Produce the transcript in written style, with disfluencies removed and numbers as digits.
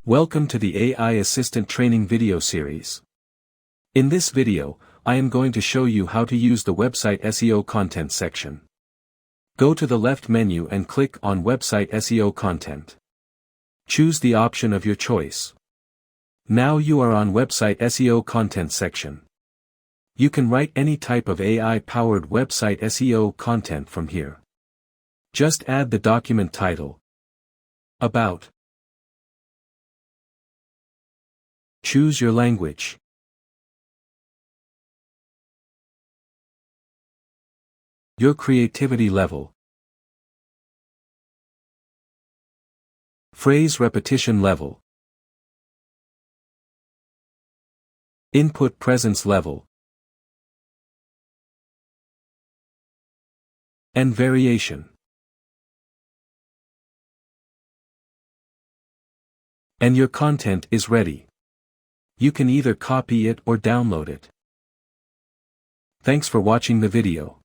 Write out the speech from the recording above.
Welcome to the AI Assistant Training video series. In this video, I am going to show you how to use the website SEO content section. Go to the left menu and click on Website SEO Content. Choose the option of your choice. Now you are on Website SEO Content section. You can write any type of AI-powered website SEO content from here. Just add the document title, About. Choose your language. Your creativity level. Phrase repetition level. Input presence level. And variation. And your content is ready. You can either copy it or download it. Thanks for watching the video.